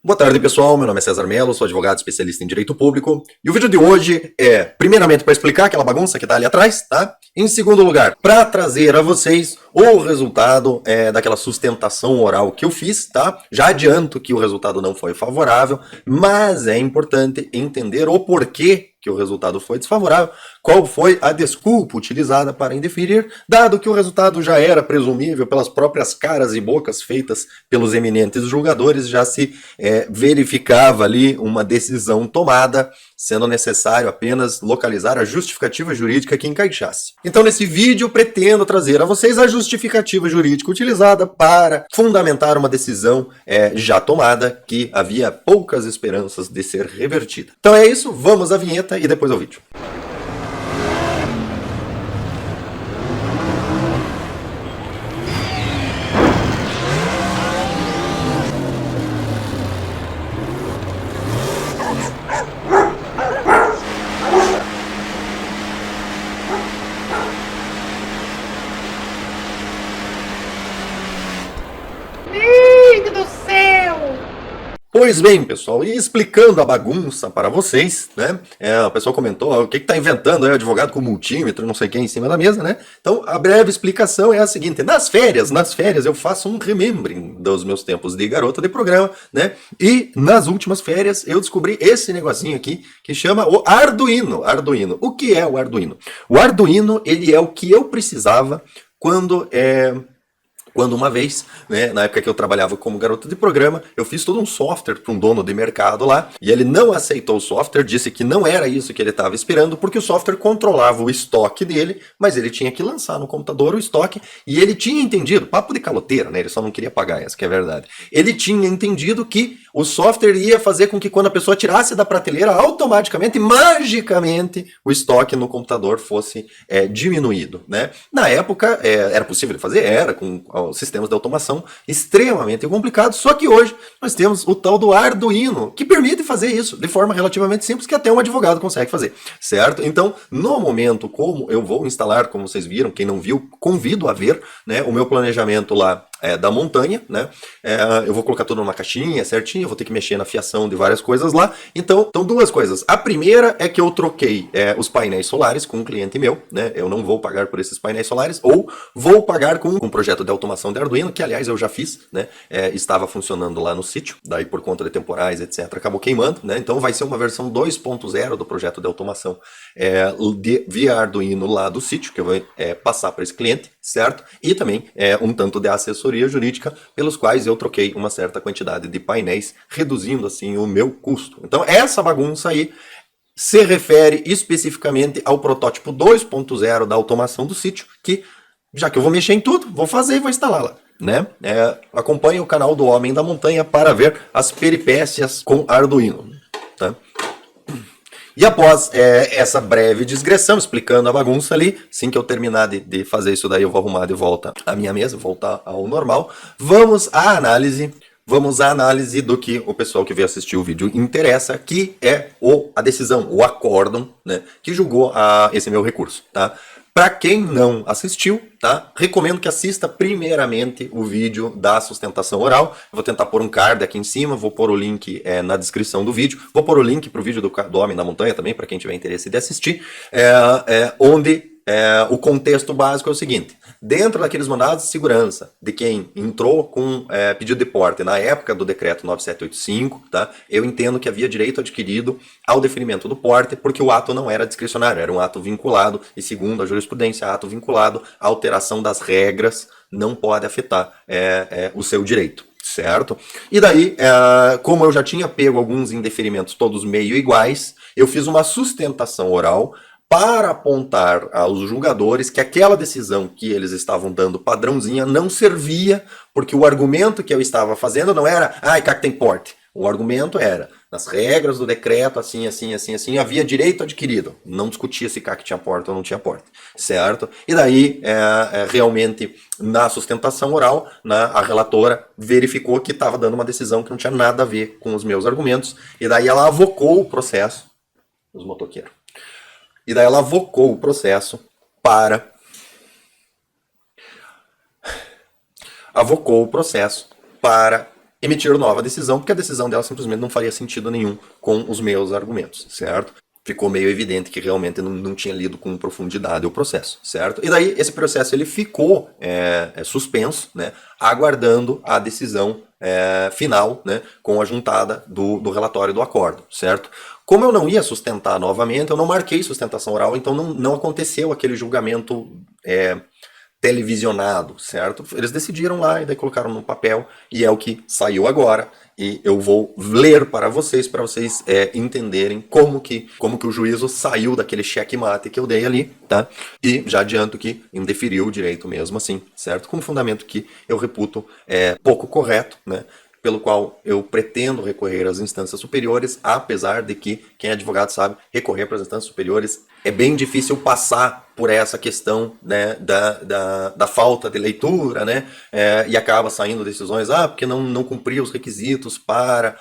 Boa tarde, pessoal. Meu nome é César Mello, sou advogado especialista em direito público. E o vídeo de hoje é, primeiramente, para explicar aquela bagunça que está ali atrás, tá? Em segundo lugar, para trazer a vocês o resultado daquela sustentação oral que eu fiz, tá? Já adianto que o resultado não foi favorável, mas é importante entender o porquê que o resultado foi desfavorável, qual foi a desculpa utilizada para indeferir, dado que o resultado já era presumível pelas próprias caras e bocas feitas pelos eminentes julgadores, já se verificava ali uma decisão tomada, sendo necessário apenas localizar a justificativa jurídica que encaixasse. Então, nesse vídeo, eu pretendo trazer a vocês a justificativa jurídica utilizada para fundamentar uma decisão já tomada, que havia poucas esperanças de ser revertida. Então é isso, vamos à vinheta e depois ao vídeo. Pois bem, pessoal, e explicando a bagunça para vocês, né? O pessoal comentou, o que está inventando aí o advogado com multímetro, não sei quem em cima da mesa, né? Então, a breve explicação é a seguinte: nas férias eu faço um remembering dos meus tempos de garota de programa, né? E nas últimas férias eu descobri esse negocinho aqui que chama o Arduino. O que é o Arduino? O Arduino, ele é o que eu precisava quando uma vez, né, na época que eu trabalhava como garoto de programa, eu fiz todo um software para um dono de mercado lá, e ele não aceitou o software, disse que não era isso que ele estava esperando, porque o software controlava o estoque dele, mas ele tinha que lançar no computador o estoque, e ele tinha entendido, papo de caloteira, né, ele só não queria pagar, essa que é a verdade. Ele tinha entendido que o software ia fazer com que quando a pessoa tirasse da prateleira, automaticamente, magicamente, o estoque no computador fosse diminuído, né. Na época, era possível fazer? Era, com sistemas de automação extremamente complicados, só que hoje nós temos o tal do Arduino, que permite fazer isso de forma relativamente simples, que até um advogado consegue fazer, certo? Então, no momento, como eu vou instalar, como vocês viram, quem não viu, convido a ver, né, o meu planejamento lá da montanha, né? Eu vou colocar tudo numa caixinha certinho, eu vou ter que mexer na fiação de várias coisas lá. Então duas coisas. A primeira é que eu troquei os painéis solares com um cliente meu, né? Eu não vou pagar por esses painéis solares, ou vou pagar com um projeto de automação de Arduino, que aliás eu já fiz, né? Estava funcionando lá no sítio, daí por conta de temporais, etc., acabou queimando, né? Então vai ser uma versão 2.0 do projeto de automação via Arduino lá do sítio, que eu vou passar para esse cliente, certo? E também um tanto de assessoria jurídica, pelos quais eu troquei uma certa quantidade de painéis, reduzindo assim o meu custo. Então essa bagunça aí se refere especificamente ao protótipo 2.0 da automação do sítio, que, já que eu vou mexer em tudo, vou fazer e vou instalá la, né? Acompanhe o canal do Homem da Montanha para ver as peripécias com Arduino, tá? E após essa breve digressão, explicando a bagunça ali, assim que eu terminar de fazer isso daí, eu vou arrumar de volta a minha mesa, voltar ao normal. Vamos à análise do que o pessoal que veio assistir o vídeo interessa, que é a decisão, o acórdão, né, que julgou esse meu recurso, tá? Para quem não assistiu, tá? Recomendo que assista primeiramente o vídeo da sustentação oral. Eu vou tentar pôr um card aqui em cima, vou pôr o link na descrição do vídeo. Vou pôr o link para o vídeo do Homem da Montanha também, para quem tiver interesse de assistir, onde o contexto básico é o seguinte: dentro daqueles mandados de segurança de quem entrou com pedido de porte na época do decreto 9785, tá? Eu entendo que havia direito adquirido ao deferimento do porte, porque o ato não era discricionário, era um ato vinculado, e segundo a jurisprudência, ato vinculado, a alteração das regras não pode afetar o seu direito, certo? E daí, como eu já tinha pego alguns indeferimentos todos meio iguais, eu fiz uma sustentação oral para apontar aos julgadores que aquela decisão que eles estavam dando padrãozinha não servia, porque o argumento que eu estava fazendo não era, CAC tem porte. O argumento era, nas regras do decreto, assim, havia direito adquirido. Não discutia se CAC tinha porte ou não tinha porte, certo? E daí, realmente, na sustentação oral, a relatora verificou que estava dando uma decisão que não tinha nada a ver com os meus argumentos, e daí ela avocou o processo, os motoqueiros. E daí ela avocou o processo para emitir nova decisão, porque a decisão dela simplesmente não faria sentido nenhum com os meus argumentos, certo? Ficou meio evidente que realmente não tinha lido com profundidade o processo, certo? E daí esse processo ele ficou suspenso, né, aguardando a decisão final, né, com a juntada do relatório do acordo, certo? Como eu não ia sustentar novamente, eu não marquei sustentação oral, então não aconteceu aquele julgamento televisionado, certo? Eles decidiram lá e daí colocaram no papel e é o que saiu agora. E eu vou ler para vocês entenderem como que o juízo saiu daquele checkmate que eu dei ali, tá? E já adianto que indeferiu o direito mesmo assim, certo? Com um fundamento que eu reputo pouco correto, né? Pelo qual eu pretendo recorrer às instâncias superiores, apesar de que, quem é advogado sabe, recorrer para as instâncias superiores é bem difícil passar por essa questão, né, da falta de leitura, né, e acaba saindo decisões, porque não cumpria os requisitos para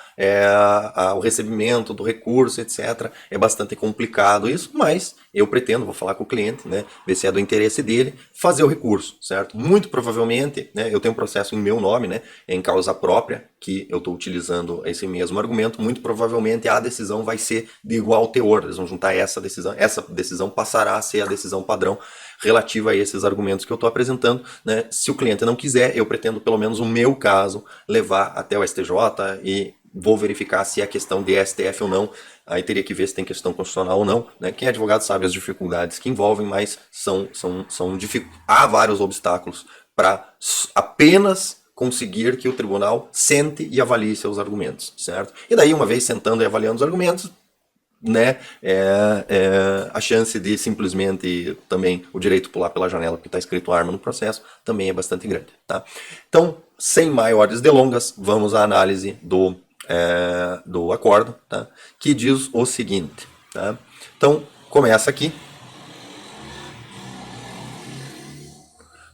o recebimento do recurso, etc. É bastante complicado isso, mas eu pretendo, vou falar com o cliente, né, ver se é do interesse dele, fazer o recurso, certo? Muito provavelmente, né, eu tenho um processo em meu nome, né, em causa própria, que eu estou utilizando esse mesmo argumento, muito provavelmente a decisão vai ser de igual teor, eles vão juntar essa decisão passará a ser a decisão padrão relativa a esses argumentos que eu estou apresentando, né? Se o cliente não quiser, eu pretendo pelo menos o meu caso levar até o STJ e vou verificar se é questão de STF ou não. Aí teria que ver se tem questão constitucional ou não, né? Quem é advogado sabe as dificuldades que envolvem, mas há vários obstáculos para apenas conseguir que o tribunal sente e avalie seus argumentos, certo? E daí, uma vez sentando e avaliando os argumentos, né, a chance de simplesmente também o direito pular pela janela porque está escrito arma no processo também é bastante grande, tá? Então, sem maiores delongas, vamos à análise do acordo, tá? Que diz o seguinte, tá? Então, começa aqui.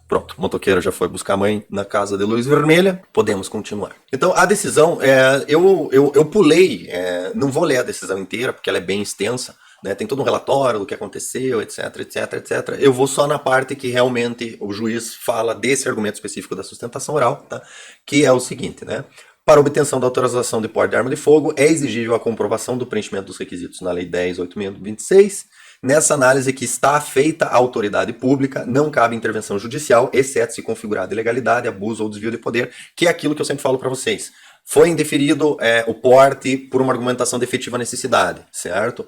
Pronto, o motoqueiro já foi buscar a mãe na casa de luz vermelha, podemos continuar. Então, a decisão, eu pulei, não vou ler a decisão inteira, porque ela é bem extensa, né? Tem todo um relatório do que aconteceu, etc, etc, etc. Eu vou só na parte que realmente o juiz fala desse argumento específico da sustentação oral, tá? Que é o seguinte, né? Para obtenção da autorização de porte de arma de fogo, é exigível a comprovação do preenchimento dos requisitos na Lei 10.8.26. Nessa análise que está feita a autoridade pública, não cabe intervenção judicial, exceto se configurada ilegalidade, abuso ou desvio de poder, que é aquilo que eu sempre falo para vocês. Foi indeferido o porte por uma argumentação de efetiva necessidade, certo?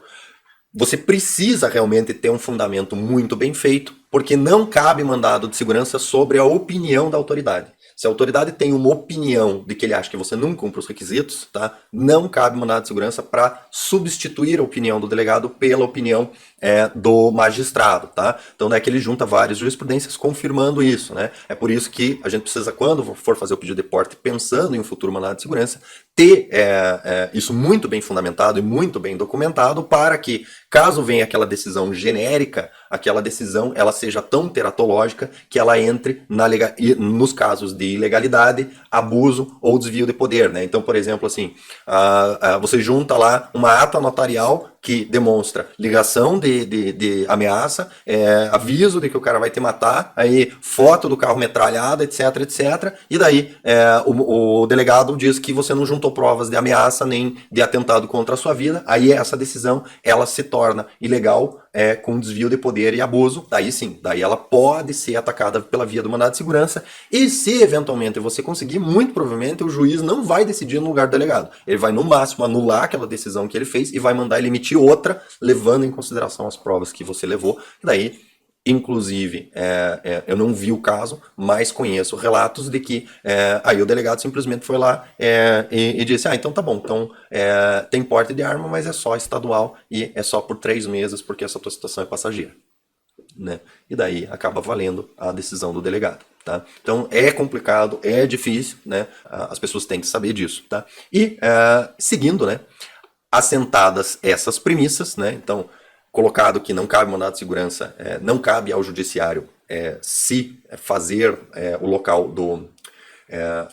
Você precisa realmente ter um fundamento muito bem feito, porque não cabe mandado de segurança sobre a opinião da autoridade. Se a autoridade tem uma opinião de que ele acha que você não cumpre os requisitos, tá? Não cabe mandado de segurança para substituir a opinião do delegado pela opinião do magistrado, tá? Então, né, que ele junta várias jurisprudências confirmando isso, né? É por isso que a gente precisa, quando for fazer o pedido de porte, pensando em um futuro mandado de segurança, ter isso muito bem fundamentado e muito bem documentado para que, caso venha aquela decisão genérica, aquela decisão ela seja tão teratológica que ela entre nos casos de ilegalidade, abuso ou desvio de poder, né? Então, por exemplo, assim, você junta lá uma ata notarial que demonstra ligação de ameaça, aviso de que o cara vai te matar, aí foto do carro metralhado, etc, etc, e daí o delegado diz que você não juntou provas de ameaça nem de atentado contra a sua vida, aí essa decisão ela se torna ilegal com desvio de poder e abuso, daí sim, daí ela pode ser atacada pela via do mandado de segurança, e se eventualmente você conseguir, muito provavelmente o juiz não vai decidir no lugar do delegado, ele vai no máximo anular aquela decisão que ele fez e vai mandar ele emitir outra, levando em consideração as provas que você levou, e daí, inclusive, eu não vi o caso, mas conheço relatos de que aí o delegado simplesmente foi lá e disse, então tá bom, então tem porte de arma, mas é só estadual e é só por 3 meses, porque essa tua situação é passageira, né? E daí acaba valendo a decisão do delegado, tá? Então é complicado, é difícil, né? As pessoas têm que saber disso, tá? E seguindo, né? Assentadas essas premissas, né? Então, colocado que não cabe mandado de segurança, não cabe ao judiciário se fazer o local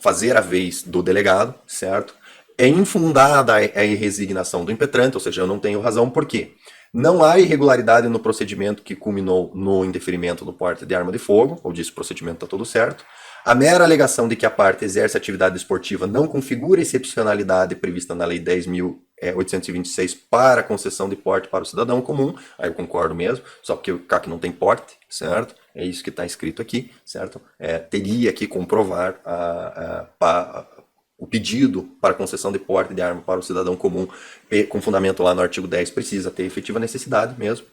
fazer a vez do delegado, certo? É infundada a irresignação do impetrante, ou seja, eu não tenho razão, por quê? Não há irregularidade no procedimento que culminou no indeferimento do porte de arma de fogo, ou disse o procedimento está tudo certo. A mera alegação de que a parte exerce atividade esportiva não configura excepcionalidade prevista na Lei 10.826 para concessão de porte para o cidadão comum, aí eu concordo mesmo, só porque o CAC não tem porte, certo? É isso que está escrito aqui, certo? Teria que comprovar o pedido para concessão de porte de arma para o cidadão comum, com fundamento lá no artigo 10, precisa ter efetiva necessidade mesmo.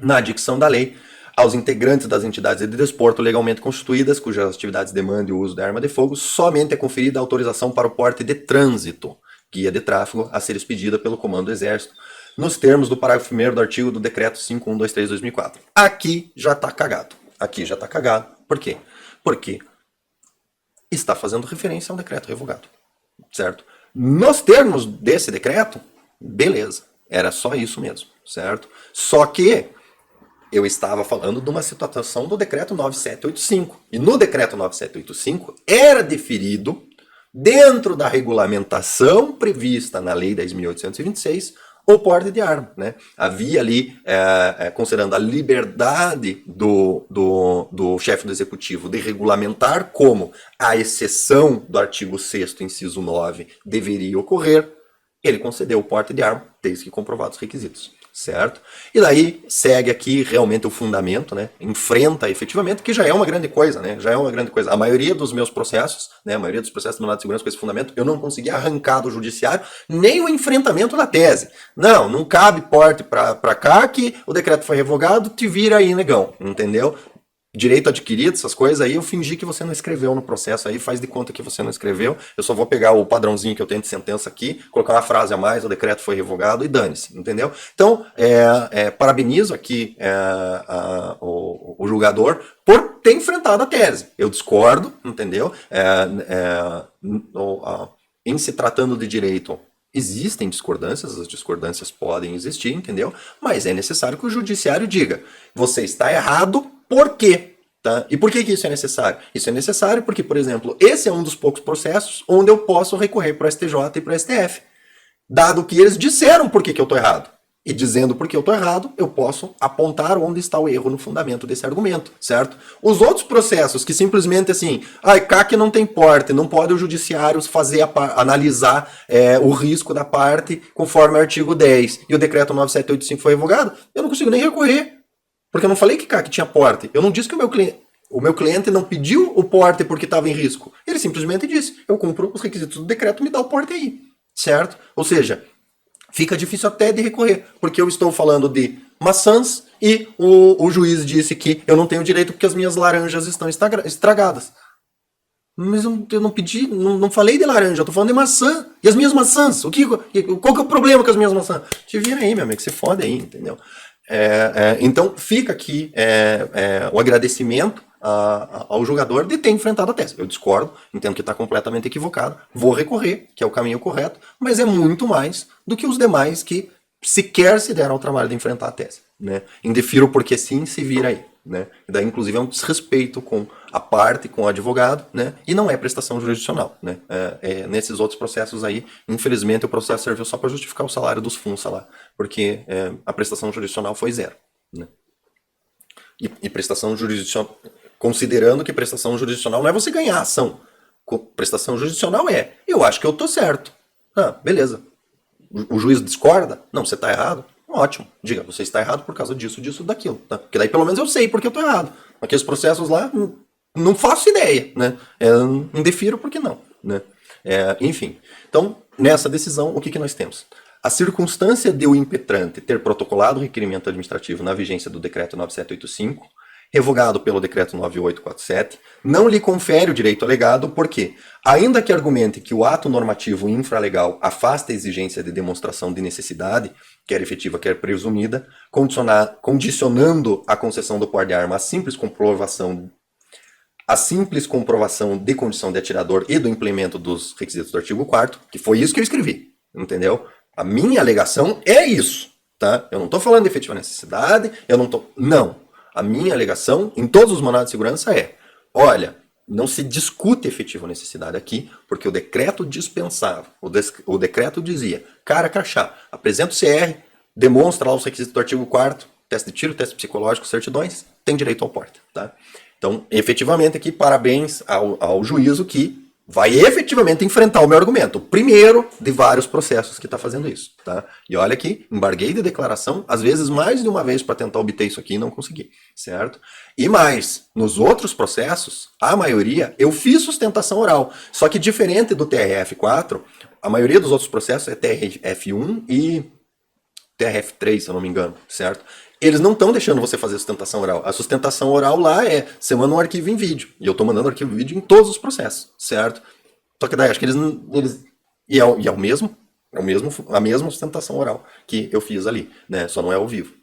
Na dicção da lei, aos integrantes das entidades de desporto legalmente constituídas, cujas atividades demandem o uso de arma de fogo, somente é conferida a autorização para o porte de trânsito, guia de tráfego, a ser expedida pelo Comando do Exército, nos termos do parágrafo 1º do artigo do Decreto 5123/2004. Aqui já está cagado. Aqui já está cagado. Por quê? Porque está fazendo referência a um decreto revogado, certo? Nos termos desse decreto, beleza, era só isso mesmo, certo? Só que eu estava falando de uma situação do decreto 9785. E no decreto 9785 era deferido, dentro da regulamentação prevista na Lei 10.826, o porte de arma, né? Havia ali, considerando a liberdade do chefe do executivo de regulamentar como a exceção do artigo 6º, inciso 9, deveria ocorrer, ele concedeu o porte de arma, desde que comprovados os requisitos. Certo? E daí segue aqui realmente o fundamento, né? Enfrenta efetivamente, que já é uma grande coisa, né? Já é uma grande coisa. A maioria dos meus processos, né? A maioria dos processos do mandado de segurança com esse fundamento, eu não consegui arrancar do judiciário nem o enfrentamento da tese. Não cabe porte para cá que o decreto foi revogado, te vira aí, negão, entendeu? Direito adquirido, essas coisas aí, eu fingi que você não escreveu no processo aí, faz de conta que você não escreveu, eu só vou pegar o padrãozinho que eu tenho de sentença aqui, colocar uma frase a mais, o decreto foi revogado e dane-se, entendeu? Então, parabenizo aqui o julgador por ter enfrentado a tese. Eu discordo, entendeu? Em se tratando de direito, existem discordâncias, as discordâncias podem existir, entendeu? Mas é necessário que o judiciário diga, você está errado, por quê? Tá? E por que isso é necessário? Isso é necessário porque, por exemplo, esse é um dos poucos processos onde eu posso recorrer para o STJ e para o STF. Dado que eles disseram por que eu estou errado. E dizendo por que eu estou errado, eu posso apontar onde está o erro no fundamento desse argumento, certo? Os outros processos que simplesmente assim, CAC não tem porte, não pode o judiciário analisar o risco da parte conforme o artigo 10 e o decreto 9785 foi revogado, eu não consigo nem recorrer. Porque eu não falei que CAC tinha porte. Eu não disse que o meu cliente não pediu o porte porque estava em risco. Ele simplesmente disse, eu cumpro os requisitos do decreto, me dá o porte aí. Certo? Ou seja, fica difícil até de recorrer. Porque eu estou falando de maçãs e o juiz disse que eu não tenho direito porque as minhas laranjas estão estragadas. Mas eu não pedi, não falei de laranja, eu tô falando de maçã. E as minhas maçãs? Qual que é o problema com as minhas maçãs? Te vira aí, meu amigo, se fode aí, entendeu? Então fica aqui o agradecimento ao julgador de ter enfrentado a tese. Eu discordo, entendo que está completamente equivocado, vou recorrer, que é o caminho correto, mas é muito mais do que os demais que sequer se deram ao trabalho de enfrentar a tese. Né? Indefiro porque sim, se vira aí. Né? E daí, inclusive, é um desrespeito com a parte, com o advogado, né? E não é prestação jurisdicional. Né? Nesses outros processos aí, infelizmente, o processo serviu só para justificar o salário dos FUNSA lá, porque a prestação jurisdicional foi zero. Né? E prestação jurisdicional, considerando que prestação jurisdicional não é você ganhar a ação. Prestação jurisdicional eu acho que eu tô certo. Beleza. O juiz discorda? Não, você está errado. Ótimo. Diga, você está errado por causa disso, disso, daquilo. Tá? Porque daí pelo menos eu sei porque eu estou errado. Aqueles processos lá, não faço ideia. Né? Indefiro porque não. Né? Enfim. Então, nessa decisão, o que nós temos? A circunstância de o impetrante ter protocolado o requerimento administrativo na vigência do decreto 9785, revogado pelo decreto 9847, não lhe confere o direito alegado porque, ainda que argumente que o ato normativo infralegal afasta a exigência de demonstração de necessidade, quer efetiva, quer presumida, condicionando a concessão do porte de arma à simples comprovação de condição de atirador e do implemento dos requisitos do artigo 4º, que foi isso que eu escrevi, entendeu? A minha alegação é isso, tá? Eu não estou falando de efetiva necessidade, Não. A minha alegação, em todos os mandados de segurança, olha, não se discute efetiva necessidade aqui, porque o decreto dispensava, o decreto dizia, cara crachá, apresenta o CR, demonstra lá os requisitos do artigo 4º, teste de tiro, teste psicológico, certidões, tem direito ao porte, tá? Então, efetivamente aqui, parabéns ao juízo que vai efetivamente enfrentar o meu argumento. O primeiro de vários processos que está fazendo isso. Tá? E olha aqui, embarguei de declaração, às vezes mais de uma vez para tentar obter isso aqui e não consegui. Certo? E mais, nos outros processos, a maioria, eu fiz sustentação oral. Só que diferente do TRF4, a maioria dos outros processos é TRF1 e TRF3, se eu não me engano. Certo? Eles não estão deixando você fazer sustentação oral. A sustentação oral lá é, você manda um arquivo em vídeo. E eu estou mandando arquivo em vídeo em todos os processos, certo? Só que daí, acho que eles e é o mesmo, a mesma sustentação oral que eu fiz ali, né? Só não é ao vivo.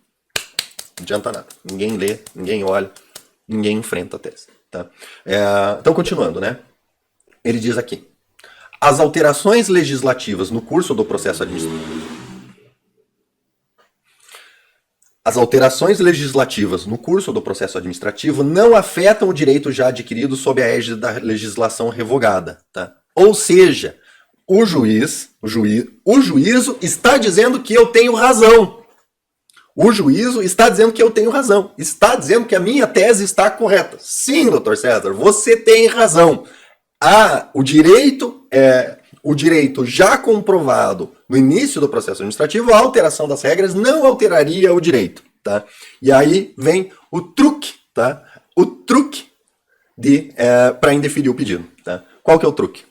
Não adianta nada. Ninguém lê, ninguém olha, ninguém enfrenta a tese, tá? Então, continuando, né? Ele diz aqui, as alterações legislativas no curso do processo administrativo. As alterações legislativas no curso do processo administrativo não afetam o direito já adquirido sob a égide da legislação revogada. Tá? Ou seja, o juízo está dizendo que eu tenho razão. O juízo está dizendo que eu tenho razão. Está dizendo que a minha tese está correta. Sim, doutor César, você tem razão. O direito já comprovado no início do processo administrativo, a alteração das regras não alteraria o direito. Tá? E aí vem o truque, tá? O truque para indeferir o pedido. Tá? Qual que é o truque?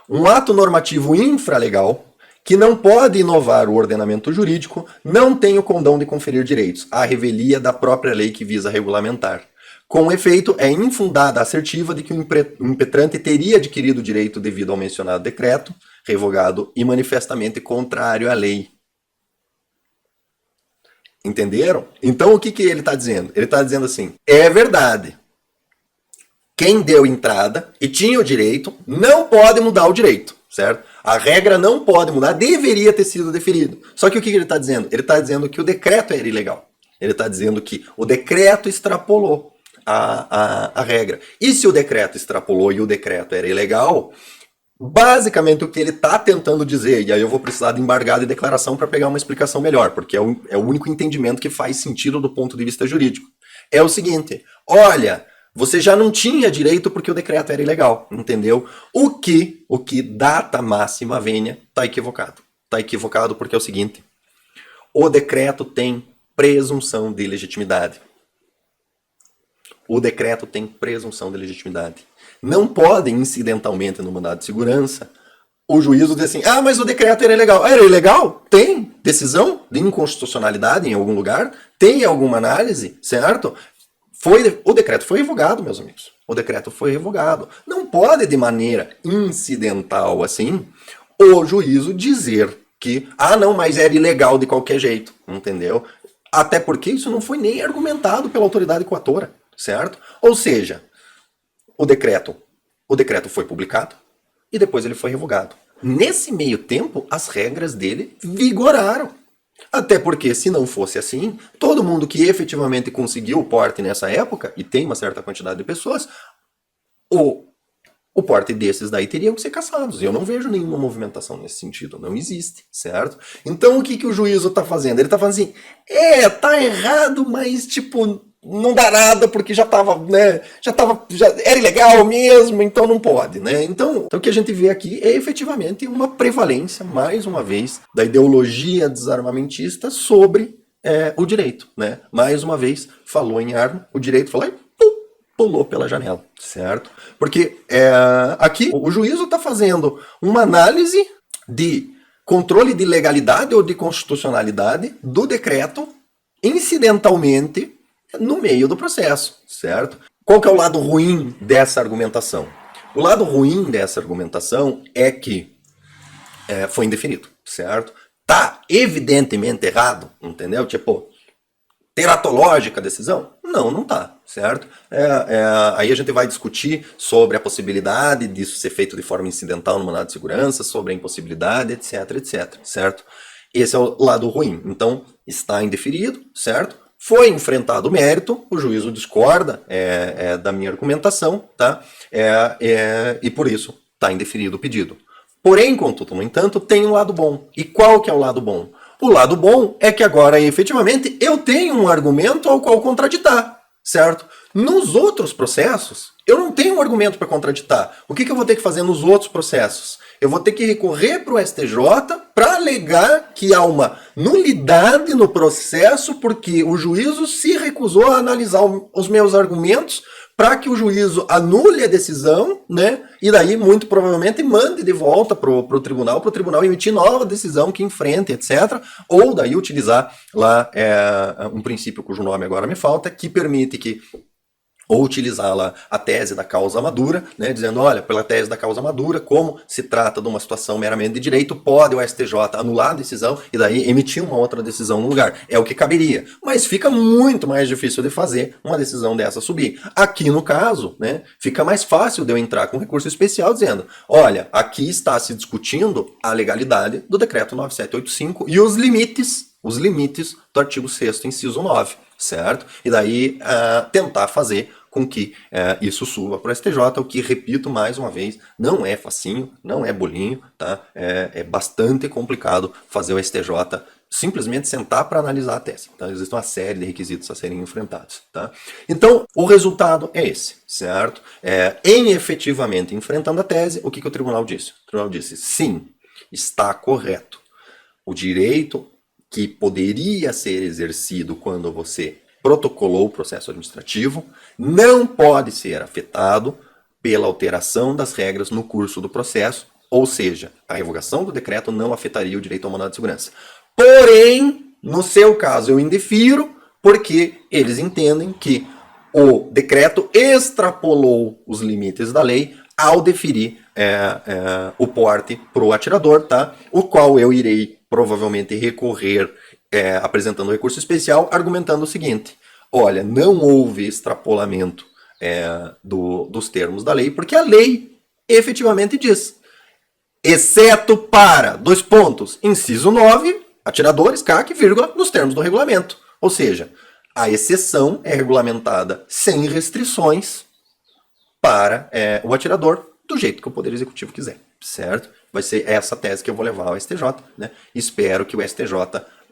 Um ato normativo infralegal que não pode inovar o ordenamento jurídico não tem o condão de conferir direitos, à revelia da própria lei que visa regulamentar. Com efeito, é infundada a assertiva de que o impetrante teria adquirido o direito devido ao mencionado decreto, revogado e manifestamente contrário à lei. Entenderam? Então, o que ele está dizendo? Ele está dizendo assim, é verdade. Quem deu entrada e tinha o direito, não pode mudar o direito, certo? A regra não pode mudar, deveria ter sido deferido. Só que o que ele está dizendo? Ele está dizendo que o decreto era ilegal. Ele está dizendo que o decreto extrapolou a regra. E se o decreto extrapolou e o decreto era ilegal, basicamente o que ele está tentando dizer, e aí eu vou precisar de embargado e declaração para pegar uma explicação melhor, porque é o único entendimento que faz sentido do ponto de vista jurídico. É o seguinte, olha, você já não tinha direito porque o decreto era ilegal, entendeu? O que data máxima venha, está equivocado. Está equivocado porque é o seguinte, o decreto tem presunção de legitimidade. O decreto tem presunção de legitimidade. Não pode, incidentalmente, no mandado de segurança, o juízo dizer assim, mas o decreto era ilegal. Era ilegal? Tem decisão de inconstitucionalidade em algum lugar? Tem alguma análise, certo? O decreto foi revogado, meus amigos. O decreto foi revogado. Não pode, de maneira incidental, assim, o juízo dizer que, não, mas era ilegal de qualquer jeito, entendeu? Até porque isso não foi nem argumentado pela autoridade coatora. Certo? Ou seja, o decreto foi publicado e depois ele foi revogado. Nesse meio tempo, as regras dele vigoraram. Até porque, se não fosse assim, todo mundo que efetivamente conseguiu o porte nessa época, e tem uma certa quantidade de pessoas, o porte desses daí teriam que ser caçados. Eu não vejo nenhuma movimentação nesse sentido. Não existe, certo? Então, o que o juízo está fazendo? Ele está falando assim, tá errado, mas tipo... não dá nada porque já era ilegal mesmo, então não pode, né? Então o que a gente vê aqui é efetivamente uma prevalência, mais uma vez, da ideologia desarmamentista sobre o direito, né? Mais uma vez, falou em arma, o direito falou e pulou pela janela, certo? Porque aqui o juízo está fazendo uma análise de controle de legalidade ou de constitucionalidade do decreto incidentalmente no meio do processo, certo? Qual que é o lado ruim dessa argumentação? O lado ruim dessa argumentação é que foi indefinido, certo? Tá evidentemente errado, entendeu? Tipo, teratológica a decisão? Não tá, certo? Aí a gente vai discutir sobre a possibilidade disso ser feito de forma incidental no mandado de segurança, sobre a impossibilidade, etc, certo? Esse é o lado ruim. Então, está indeferido, certo? Foi enfrentado o mérito, o juízo discorda da minha argumentação, tá? E por isso está indeferido o pedido. Porém, contudo, no entanto, tem um lado bom. E qual que é o lado bom? O lado bom é que agora, efetivamente, eu tenho um argumento ao qual contraditar, certo? Nos outros processos, eu não tenho um argumento para contraditar. O que eu vou ter que fazer nos outros processos? Eu vou ter que recorrer para o STJ para alegar que há uma nulidade no processo porque o juízo se recusou a analisar os meus argumentos para que o juízo anule a decisão, né? E daí, muito provavelmente, mande de volta para o tribunal emitir nova decisão que enfrente, etc. Ou daí utilizar lá um princípio cujo nome agora me falta, que permite que ou utilizar lá a tese da causa madura, né, dizendo, olha, pela tese da causa madura, como se trata de uma situação meramente de direito, pode o STJ anular a decisão e daí emitir uma outra decisão no lugar. É o que caberia. Mas fica muito mais difícil de fazer uma decisão dessa subir. Aqui no caso, né, fica mais fácil de eu entrar com recurso especial dizendo, olha, aqui está se discutindo a legalidade do decreto 9785 e os limites do artigo 6º, inciso 9, certo? E daí tentar fazer com que isso suba para o STJ, o que, repito mais uma vez, não é facinho, não é bolinho, tá? É bastante complicado fazer o STJ simplesmente sentar para analisar a tese. Tá? Existe uma série de requisitos a serem enfrentados. Tá? Então, o resultado é esse, certo? Em efetivamente enfrentando a tese, o que o tribunal disse? O tribunal disse, sim, está correto. O direito que poderia ser exercido quando você protocolou o processo administrativo não pode ser afetado pela alteração das regras no curso do processo, ou seja, a revogação do decreto não afetaria o direito ao mandado de segurança. Porém, no seu caso, eu indefiro, porque eles entendem que o decreto extrapolou os limites da lei ao deferir o porte para o atirador, tá? O qual eu irei provavelmente recorrer apresentando recurso especial, argumentando o seguinte, olha, não houve extrapolamento dos termos da lei, porque a lei efetivamente diz, exceto para, dois pontos, inciso 9, atiradores, CAC, vírgula, nos termos do regulamento. Ou seja, a exceção é regulamentada sem restrições para o atirador, do jeito que o Poder Executivo quiser, certo? Vai ser essa tese que eu vou levar ao STJ, né? Espero que o STJ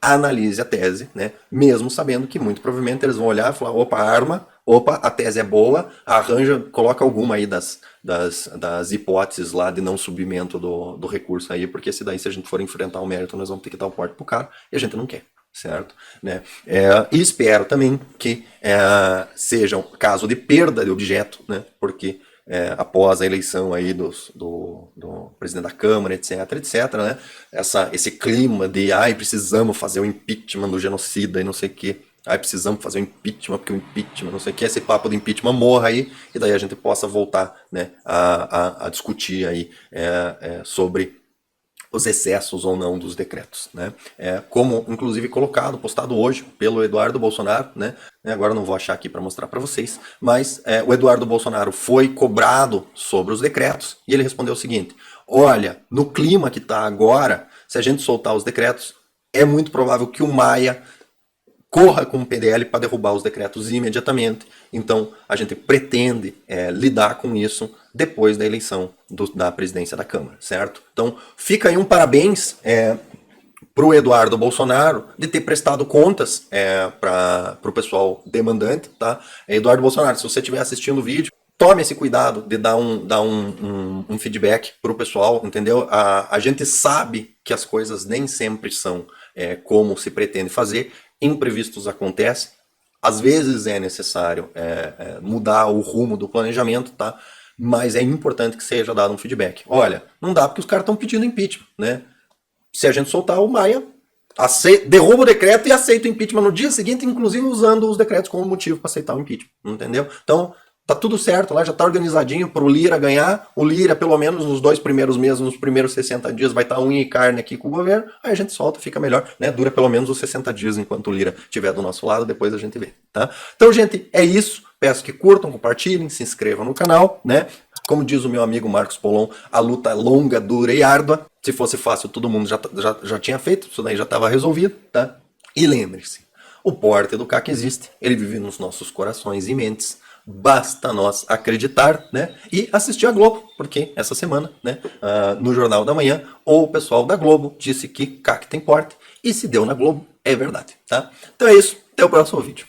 analise a tese, né? Mesmo sabendo que muito provavelmente eles vão olhar e falar, opa, a tese é boa, arranja, coloca alguma aí das hipóteses lá de não subimento do recurso aí, porque se a gente for enfrentar o mérito, nós vamos ter que dar o porte pro cara, e a gente não quer, certo? Né? E espero também que seja um caso de perda de objeto, né? Porque após a eleição aí do presidente da Câmara, etc, né? Esse clima de, precisamos fazer o impeachment do genocida e não sei o quê, precisamos fazer o impeachment, porque o impeachment, não sei o que, esse papo do impeachment morra aí, e daí a gente possa voltar, né, a discutir aí sobre os excessos ou não dos decretos, né? Como inclusive postado hoje pelo Eduardo Bolsonaro, né? Agora não vou achar aqui para mostrar para vocês, mas o Eduardo Bolsonaro foi cobrado sobre os decretos e ele respondeu o seguinte, olha, no clima que está agora, se a gente soltar os decretos, é muito provável que o Maia corra com o PDL para derrubar os decretos imediatamente. Então, a gente pretende lidar com isso depois da eleição da presidência da Câmara, certo? Então, fica aí um parabéns para o Eduardo Bolsonaro de ter prestado contas para o pessoal demandante, tá? Eduardo Bolsonaro, se você estiver assistindo o vídeo, tome esse cuidado de dar um feedback para o pessoal, entendeu? A gente sabe que as coisas nem sempre são como se pretende fazer, imprevistos acontecem, às vezes é necessário mudar o rumo do planejamento, tá? Mas é importante que seja dado um feedback. Olha, não dá porque os caras estão pedindo impeachment, né? Se a gente soltar o Maia, derruba o decreto e aceita o impeachment no dia seguinte, inclusive usando os decretos como motivo para aceitar o impeachment, entendeu? Então, tá tudo certo lá, já tá organizadinho para o Lira ganhar. O Lira, pelo menos nos 2 primeiros meses, nos primeiros 60 dias, vai estar unha e carne aqui com o governo. Aí a gente solta, fica melhor, né? Dura pelo menos os 60 dias enquanto o Lira estiver do nosso lado, depois a gente vê, tá? Então, gente, é isso. Peço que curtam, compartilhem, se inscrevam no canal, né? Como diz o meu amigo Marcos Polon, a luta é longa, dura e árdua. Se fosse fácil, todo mundo já tinha feito, isso daí já estava resolvido, tá? E lembre-se, o porte do CAC existe, ele vive nos nossos corações e mentes. Basta nós acreditar, né? E assistir a Globo, porque essa semana, né, no Jornal da Manhã, o pessoal da Globo disse que CAC tem porte, e se deu na Globo, é verdade, tá? Então é isso, até o próximo vídeo.